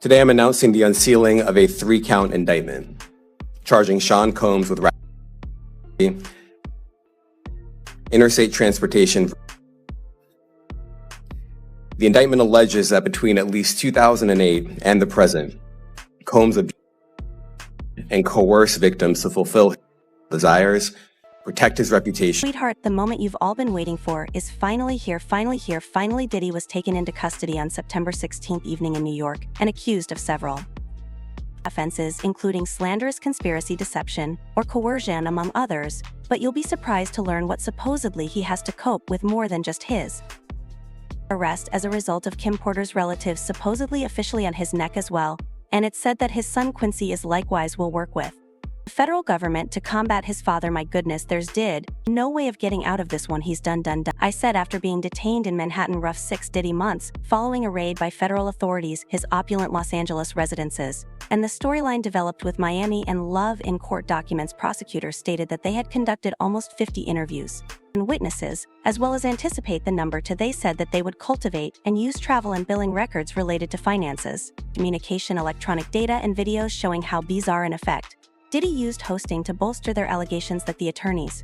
Today I'm announcing the unsealing of a 3-count indictment, charging Sean Combs with racketeering, interstate transportation. The indictment alleges that between at least 2008 and the present, Combs abused and coerced victims to fulfill his desires, protect his reputation. Sweetheart, the moment you've all been waiting for is finally here. Finally, Diddy was taken into custody on September 16th evening in New York and accused of several offenses, including slanderous conspiracy, deception, or coercion, among others, but you'll be surprised to learn what supposedly he has to cope with more than just his arrest as a result of Kim Porter's relatives supposedly officially on his neck as well, and it's said that his son Quincy is likewise will work with the federal government to combat his father. My goodness, there's no way of getting out of this one. He's done. I said after being detained in Manhattan rough 6 Diddy months following a raid by federal authorities his opulent Los Angeles residences, and the storyline developed with Miami and Love. In court documents, prosecutors stated that they had conducted almost 50 interviews and witnesses, as well as anticipate the number to. They said that they would cultivate and use travel and billing records related to finances, communication, electronic data, and videos showing how bizarre in effect Diddy used hosting to bolster their allegations that the attorneys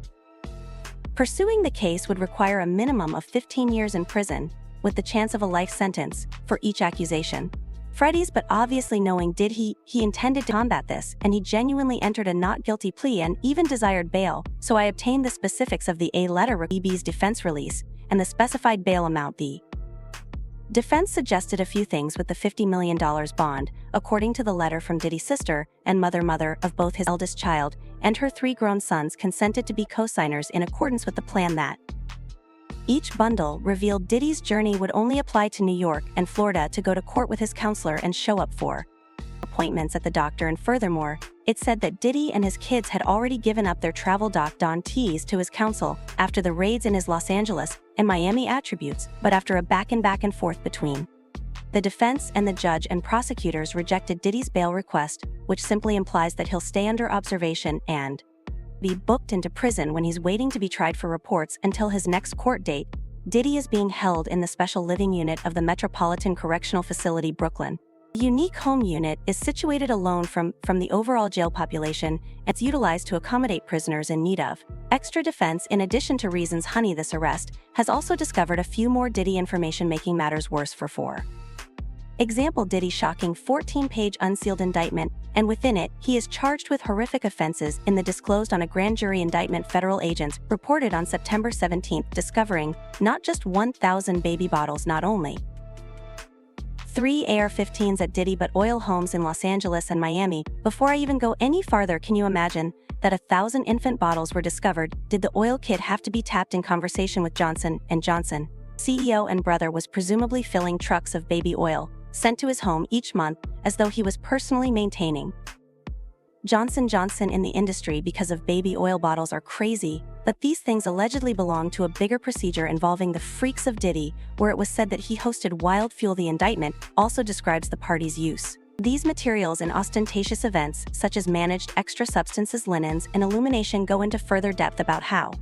pursuing the case would require a minimum of 15 years in prison, with the chance of a life sentence for each accusation. FEDS, but obviously knowing Diddy, he intended to combat this, and he genuinely entered a not guilty plea and even desired bail, so I obtained the specifics of the A-letter Baybee defense release and the specified bail amount. The defense suggested a few things with the $50 million bond, according to the letter from Diddy's sister and mother of both his eldest child and her 3 grown sons consented to be co-signers in accordance with the plan. That each bundle revealed Diddy's journey would only apply to New York and Florida to go to court with his counselor and show up for appointments at the doctor, and furthermore, it said that Diddy and his kids had already given up their travel documents to his counsel after the raids in his Los Angeles and Miami attributes, but after a back and forth between the defense and the judge and prosecutors rejected Diddy's bail request, which simply implies that he'll stay under observation and be booked into prison when he's waiting to be tried for reports until his next court date. Diddy is being held in the special living unit of the Metropolitan Correctional Facility, Brooklyn. The unique home unit is situated alone from the overall jail population and it's utilized to accommodate prisoners in need of extra defense. In addition to reasons, this arrest has also discovered a few more Diddy information, making matters worse. For example, Diddy's shocking 14-page unsealed indictment, and within it, he is charged with horrific offenses in the disclosed on a grand jury indictment. Federal agents reported on September 17th discovering not just 1,000 baby bottles, not only 3 AR-15s at Diddy, but oil homes in Los Angeles and Miami. Before I even go any farther, can you imagine that 1,000 infant bottles were discovered? Did the oil kid have to be tapped in conversation with Johnson & Johnson? CEO and brother was presumably filling trucks of baby oil, sent to his home each month as though he was personally maintaining Johnson in the industry because of baby oil bottles are crazy, but these things allegedly belong to a bigger procedure involving the freaks of Diddy, where it was said that he hosted wild fuel. The indictment also describes the party's use these materials in ostentatious events such as managed extra substances, linens, and illumination. Go into further depth about how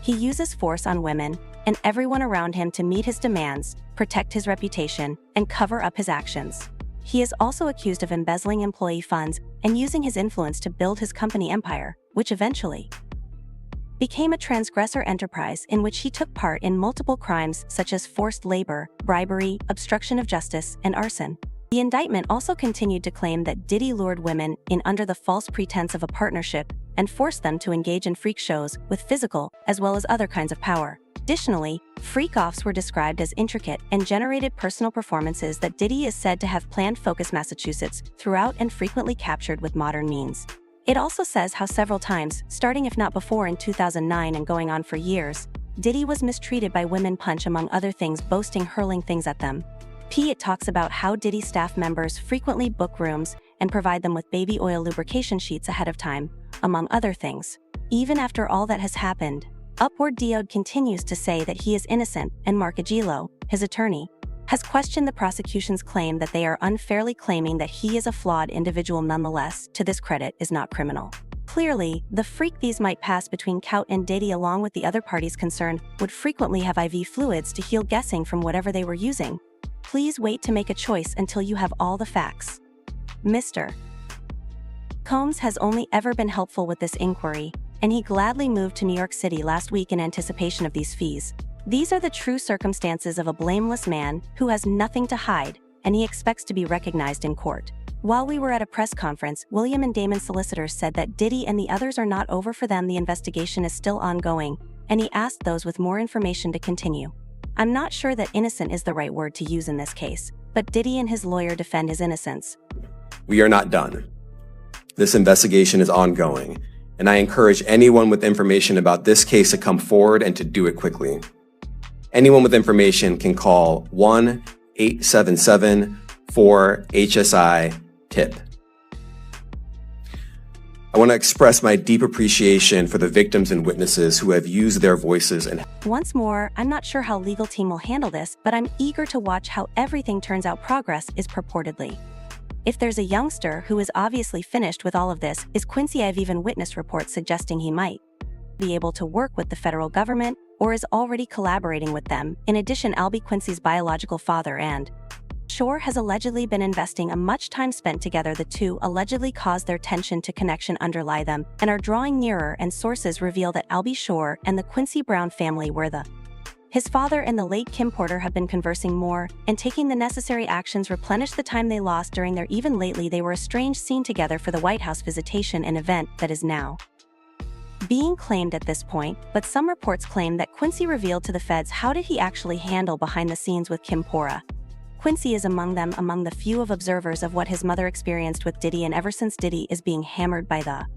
he uses force on women and everyone around him to meet his demands, protect his reputation, and cover up his actions. He is also accused of embezzling employee funds and using his influence to build his company empire, which eventually became a transgressor enterprise in which he took part in multiple crimes such as forced labor, bribery, obstruction of justice, and arson. The indictment also continued to claim that Diddy lured women in under the false pretense of a partnership and forced them to engage in freak shows with physical as well as other kinds of power. Additionally, freak-offs were described as intricate and generated personal performances that Diddy is said to have planned. Focus Massachusetts throughout and frequently captured with modern means. It also says how several times, starting if not before in 2009 and going on for years, Diddy was mistreated by women, punch among other things, boasting, hurling things at them. It talks about how Diddy staff members frequently book rooms and provide them with baby oil lubrication sheets ahead of time, among other things. Even after all that has happened, Upward Diode continues to say that he is innocent, and Mark Agilo, his attorney, has questioned the prosecution's claim that they are unfairly claiming that he is a flawed individual. Nonetheless, to this credit is not criminal. Clearly, the freak these might pass between Cout and Diddy along with the other parties concerned would frequently have IV fluids to heal, guessing from whatever they were using. Please wait to make a choice until you have all the facts. Mr. Combs has only ever been helpful with this inquiry, and he gladly moved to New York City last week in anticipation of these fees. These are the true circumstances of a blameless man who has nothing to hide, and he expects to be recognized in court. While we were at a press conference, William and Damon's solicitors said that Diddy and the others are not over for them. The investigation is still ongoing, and he asked those with more information to continue. I'm not sure that innocent is the right word to use in this case, but Diddy and his lawyer defend his innocence. We are not done. This investigation is ongoing, and I encourage anyone with information about this case to come forward and to do it quickly. Anyone with information can call 1-877-4-HSI-TIP. I want to express my deep appreciation for the victims and witnesses who have used their voices and Once more, I'm not sure how legal team will handle this, but I'm eager to watch how everything turns out. Progress is purportedly. If there's a youngster who is obviously finished with all of this, is Quincy. I've even witnessed reports suggesting he might be able to work with the federal government or is already collaborating with them. In addition, Albie, Quincy's biological father, and Shore has allegedly been investing much time spent together. The two allegedly caused their tension to connection underlie them and are drawing nearer, and sources reveal that Albie Shore and the Quincy Brown family were his father and the late Kim Porter have been conversing more and taking the necessary actions replenish the time they lost during their even lately they were estranged scene together for the White House visitation, an event that is now being claimed at this point, but some reports claim that Quincy revealed to the feds how did he actually handle behind the scenes with Kim Porter. Quincy is among the few of observers of what his mother experienced with Diddy, and ever since Diddy is being hammered by the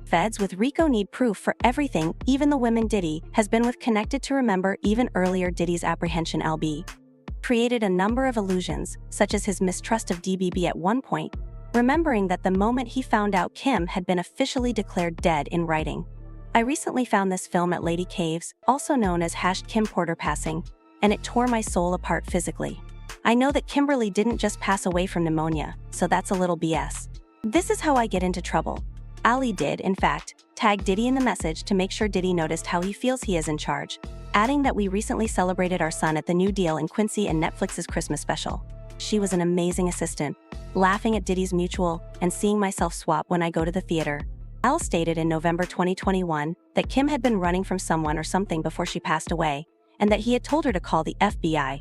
feds with RICO need proof for everything, even the women Diddy has been with connected to. Remember, even earlier Diddy's apprehension LB created a number of illusions, such as his mistrust of DBB at one point, remembering that the moment he found out Kim had been officially declared dead in writing. I recently found this film at Lady Caves, also known as #Kim Porter Passing, and it tore my soul apart physically. I know that Kimberly didn't just pass away from pneumonia, so that's a little BS. This is how I get into trouble. Ali did, in fact, tag Diddy in the message to make sure Diddy noticed how he feels he is in charge, adding that we recently celebrated our son at the New Deal in Quincy and Netflix's Christmas special. She was an amazing assistant, laughing at Diddy's mutual and seeing myself swap when I go to the theater. Al stated in November 2021 that Kim had been running from someone or something before she passed away, and that he had told her to call the FBI.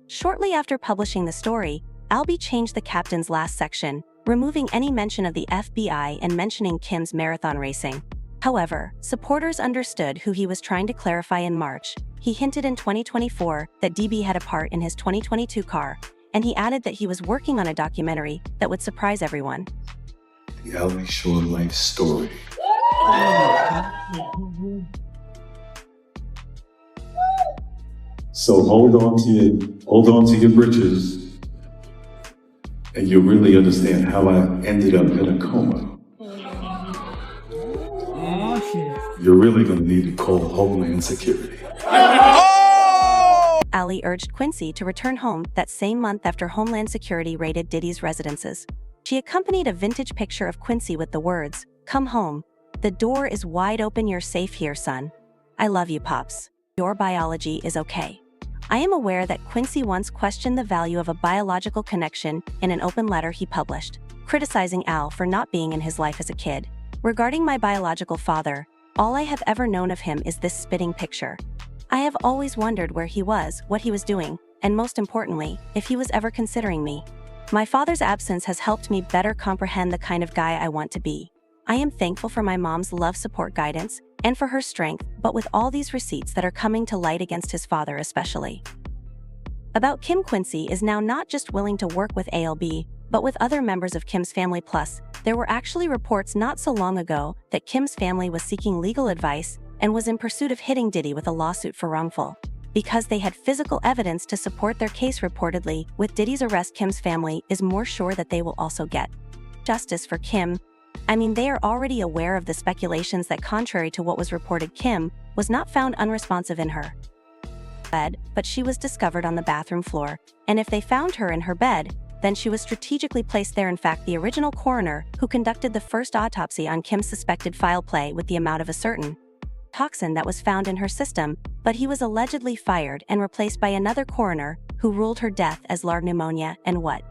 Shortly after publishing the story, Albie changed the captain's last section, removing any mention of the FBI and mentioning Kim's marathon racing. However, supporters understood who he was trying to clarify. In March, he hinted in 2024 that DB had a part in his 2022 car, and he added that he was working on a documentary that would surprise everyone. The Albie Shore life story. So hold on to your britches, and you'll really understand how I ended up in a coma. You're really gonna need to call Homeland Security. Ali urged Quincy to return home that same month after Homeland Security raided Diddy's residences. She accompanied a vintage picture of Quincy with the words, "Come home. The door is wide open. You're safe here, son. I love you, Pops. Your biology is okay." I am aware that Quincy once questioned the value of a biological connection in an open letter he published, criticizing Al for not being in his life as a kid. Regarding my biological father, all I have ever known of him is this spitting picture. I have always wondered where he was, what he was doing, and most importantly, if he was ever considering me. My father's absence has helped me better comprehend the kind of guy I want to be. I am thankful for my mom's love, support, guidance, and for her strength, but with all these receipts that are coming to light against his father especially. About Kim, Quincy is now not just willing to work with ALB, but with other members of Kim's family. Plus, there were actually reports not so long ago that Kim's family was seeking legal advice and was in pursuit of hitting Diddy with a lawsuit for wrongful, because they had physical evidence to support their case. Reportedly, with Diddy's arrest, Kim's family is more sure that they will also get justice for Kim. I mean, they are already aware of the speculations that, contrary to what was reported, Kim was not found unresponsive in her bed, but she was discovered on the bathroom floor, and if they found her in her bed, then she was strategically placed there. In fact, the original coroner who conducted the first autopsy on Kim's suspected foul play with the amount of a certain toxin that was found in her system, but he was allegedly fired and replaced by another coroner who ruled her death as large pneumonia. And what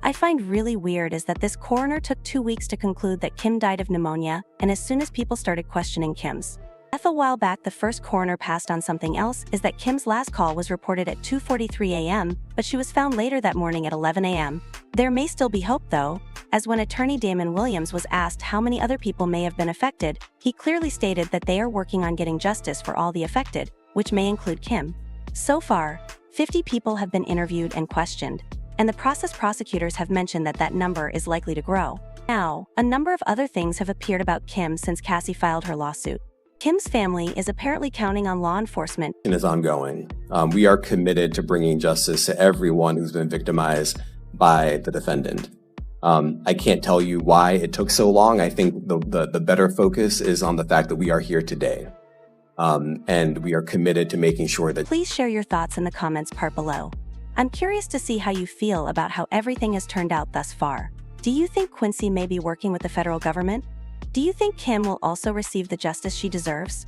I find really weird is that this coroner took 2 weeks to conclude that Kim died of pneumonia, and as soon as people started questioning Kim's death a while back, the first coroner passed on something else. Is that Kim's last call was reported at 2:43 a.m., but she was found later that morning at 11 a.m. There may still be hope though, as when attorney Damon Williams was asked how many other people may have been affected, he clearly stated that they are working on getting justice for all the affected, which may include Kim. So far, 50 people have been interviewed and questioned, and the prosecutors have mentioned that that number is likely to grow. Now, a number of other things have appeared about Kim since Cassie filed her lawsuit. Kim's family is apparently counting on law enforcement. Is ongoing. We are committed to bringing justice to everyone who's been victimized by the defendant. I can't tell you why it took so long. I think the better focus is on the fact that we are here today. And we are committed to making sure that... Please share your thoughts in the comments part below. I'm curious to see how you feel about how everything has turned out thus far. Do you think Quincy may be working with the federal government? Do you think Kim will also receive the justice she deserves?